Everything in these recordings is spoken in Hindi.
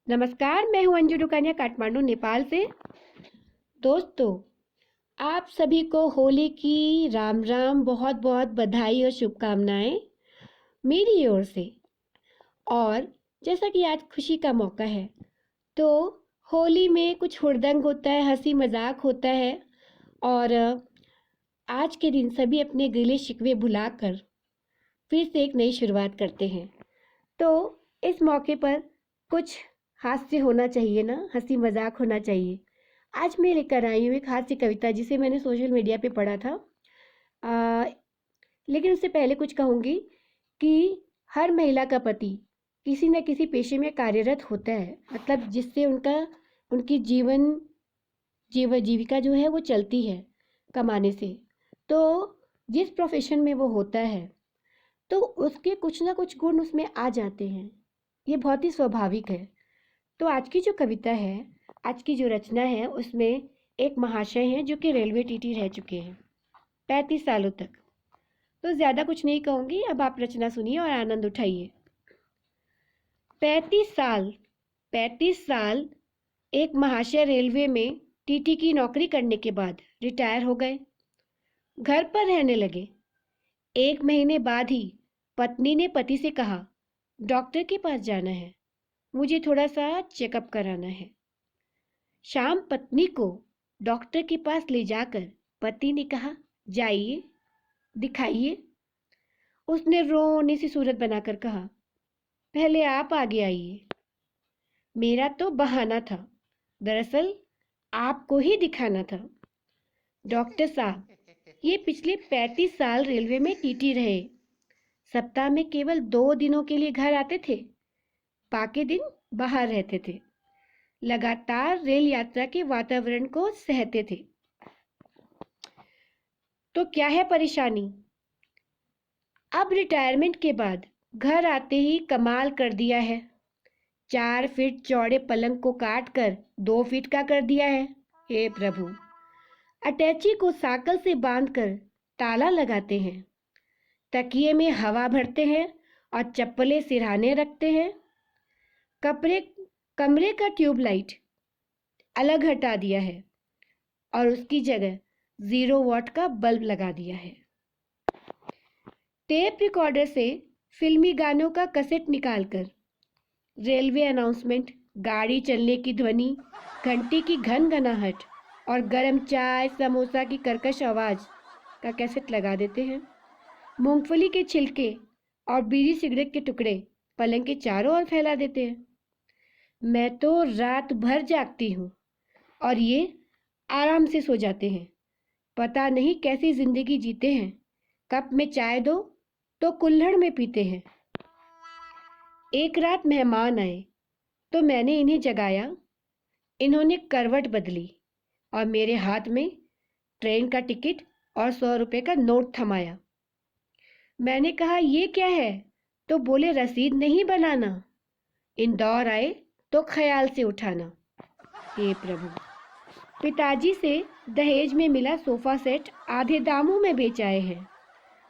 नमस्कार, मैं हूं अंजू डुकानिया, काठमांडू, नेपाल से। दोस्तों, आप सभी को होली की राम राम, बहुत बहुत बधाई और शुभकामनाएं मेरी ओर से। और जैसा कि आज खुशी का मौका है, तो होली में कुछ हुड़दंग होता है, हंसी मजाक होता है। और आज के दिन सभी अपने गिले शिकवे भुलाकर फिर से एक नई शुरुआत करते हैं। तो इस मौके पर कुछ हास्य होना चाहिए ना, हंसी मजाक होना चाहिए। आज मैं लेकर आई हूँ एक हास्य कविता जिसे मैंने सोशल मीडिया पे पढ़ा था। आ, लेकिन उससे पहले कुछ कहूँगी कि हर महिला का पति किसी न किसी पेशे में कार्यरत होता है, मतलब जिससे उनकी जीविका जो है वो चलती है कमाने से। तो जिस प्रोफेशन में वो होता है, तो उसके कुछ ना कुछ गुण उसमें आ जाते हैं। ये बहुत ही स्वाभाविक है। तो आज की जो कविता है, आज की जो रचना है, उसमें एक महाशय हैं जो कि रेलवे टीटी रह चुके हैं 35 सालों तक। तो ज़्यादा कुछ नहीं कहूँगी, अब आप रचना सुनिए और आनंद उठाइए। 35 साल, 35 साल एक महाशय रेलवे में टीटी की नौकरी करने के बाद रिटायर हो गए। घर पर रहने लगे। 1 महीने बाद ही पत्नी ने पति से कहा, डॉक्टर के पास जाना है, मुझे थोड़ा सा चेकअप कराना है। शाम पत्नी को डॉक्टर के पास ले जाकर पति ने कहा, जाइए दिखाइए। उसने रोने सी सूरत बनाकर कहा, पहले आप आगे आइए। मेरा तो बहाना था, दरअसल आपको ही दिखाना था। डॉक्टर साहब, ये पिछले 35 साल रेलवे में टीटी रहे। सप्ताह में केवल 2 दिनों के लिए घर आते थे, बाकी दिन बाहर रहते थे। लगातार रेल यात्रा के वातावरण को सहते थे। तो क्या है परेशानी? अब रिटायरमेंट के बाद घर आते ही कमाल कर दिया है। 4 फीट चौड़े पलंग को काट कर 2 फीट का कर दिया है। हे प्रभु! अटैची को साकल से बांधकर ताला लगाते हैं, तकिए में हवा भरते हैं और चप्पलें सिरहाने रखते हैं। कपड़े कमरे का ट्यूबलाइट अलग हटा दिया है और उसकी जगह 0 वॉट का बल्ब लगा दिया है। टेप रिकॉर्डर से फिल्मी गानों का कैसेट निकालकर रेलवे अनाउंसमेंट, गाड़ी चलने की ध्वनि, घंटी की घनघनाहट और गरम चाय समोसा की कर्कश आवाज़ का कैसेट लगा देते हैं। मूंगफली के छिलके और बीड़ी सिगरेट के टुकड़े पलंग के चारों ओर फैला देते हैं। मैं तो रात भर जागती हूँ और ये आराम से सो जाते हैं। पता नहीं कैसी जिंदगी जीते हैं। कप में चाय दो तो कुल्हड़ में पीते हैं। एक रात मेहमान आए तो मैंने इन्हें जगाया। इन्होंने करवट बदली और मेरे हाथ में ट्रेन का टिकट और 100 रुपये का नोट थमाया। मैंने कहा, ये क्या है? तो बोले, रसीद नहीं बनाना, इंदौर आए तो ख्याल से उठाना। हे प्रभु! पिताजी से दहेज में मिला सोफा सेट आधे दामों में बेच आए हैं।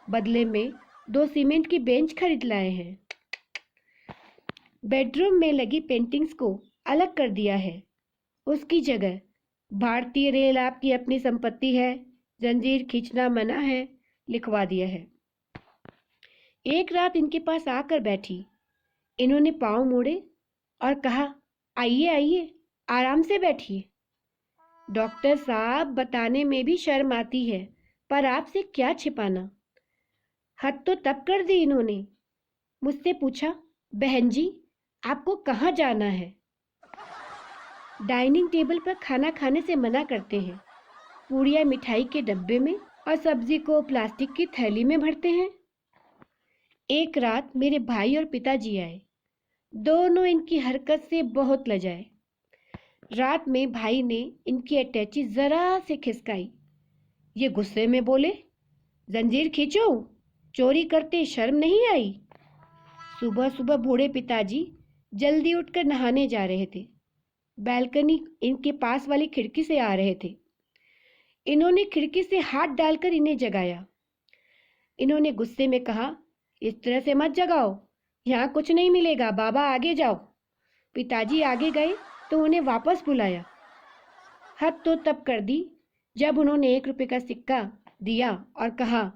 बदले में 2 सीमेंट की बेंच खरीद लाए हैं। बेडरूम में लगी पेंटिंग्स को अलग कर दिया है। उसकी जगह भारतीय रेल आपकी अपनी संपत्ति है, जंजीर खींचना मना है लिखवा दिया है। एक रात इनके पास आकर बैठी। इन्होंने पाँव मोड़े और कहा, आइए आइए, आराम से बैठिए। डॉक्टर साहब, बताने में भी शर्म आती है, पर आपसे क्या छिपाना। हद तो तब कर दी इन्होंने। मुझसे पूछा, बहन जी आपको कहाँ जाना है? डाइनिंग टेबल पर खाना खाने से मना करते हैं। पूड़ियाँ मिठाई के डब्बे में और सब्जी को प्लास्टिक की थैली में भरते हैं। एक रात मेरे भाई और पिताजी आए। दोनों इनकी हरकत से बहुत लजाए। रात में भाई ने इनकी अटैची जरा से खिसकाई। ये गुस्से में बोले, जंजीर खींचो, चोरी करते शर्म नहीं आई? सुबह सुबह बूढ़े पिताजी जल्दी उठकर नहाने जा रहे थे। बैल्कनी इनके पास वाली खिड़की से आ रहे थे। इन्होंने खिड़की से हाथ डालकर इन्हें जगाया। इन्होंने गुस्से में कहा, इस तरह से मत जगाओ, यहाँ कुछ नहीं मिलेगा, बाबा आगे जाओ। पिताजी आगे गए तो उन्हें वापस बुलाया। हद तो तब कर दी जब उन्होंने 1 रुपए का सिक्का दिया और कहा,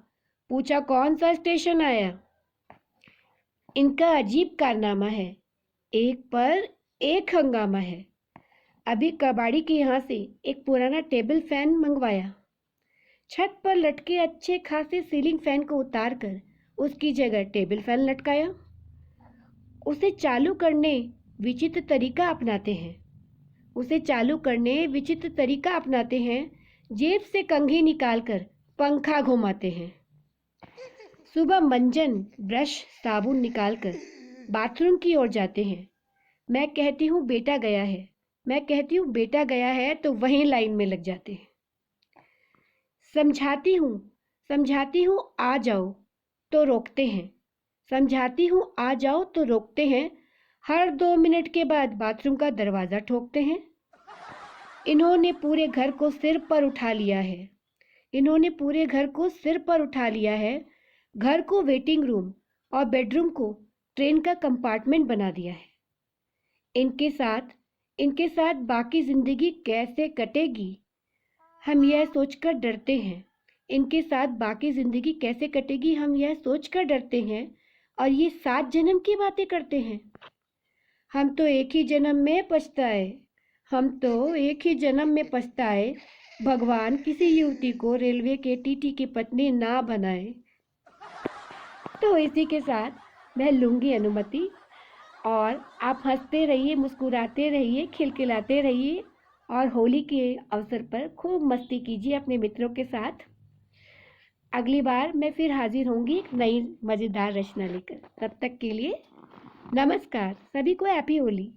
पूछा कौन सा स्टेशन आया। इनका अजीब कारनामा है, एक पर एक हंगामा है। अभी कबाड़ी के यहाँ से एक पुराना टेबल फैन मंगवाया। छत पर लटके अच्छे खासे सीलिंग फैन को उतार कर उसकी जगह टेबल फैन लटकाया। उसे चालू करने विचित्र तरीका अपनाते हैं। जेब से कंघी निकालकर पंखा घुमाते हैं। सुबह मंजन, ब्रश, साबुन निकालकर बाथरूम की ओर जाते हैं। मैं कहती हूँ बेटा गया है तो वहीं लाइन में लग जाते हैं। समझाती हूँ आ जाओ तो रोकते हैं। हर 2 मिनट के बाद बाथरूम का दरवाज़ा ठोकते हैं। इन्होंने पूरे घर को सिर पर उठा लिया है। घर को वेटिंग रूम और बेडरूम को ट्रेन का कंपार्टमेंट बना दिया है। इनके साथ बाकी ज़िंदगी कैसे कटेगी, हम यह सोचकर डरते हैं और ये 7 जन्म की बातें करते हैं। हम तो एक ही जन्म में पछताए भगवान किसी युवती को रेलवे के टीटी की पत्नी ना बनाए। तो इसी के साथ मैं लूँगी अनुमति और आप हंसते रहिए, मुस्कुराते रहिए, खिलखिलाते रहिए और होली के अवसर पर खूब मस्ती कीजिए अपने मित्रों के साथ। अगली बार मैं फिर हाजिर होंगी एक नई मज़ेदार रचना लेकर। तब तक के लिए नमस्कार। सभी को हैप्पी होली।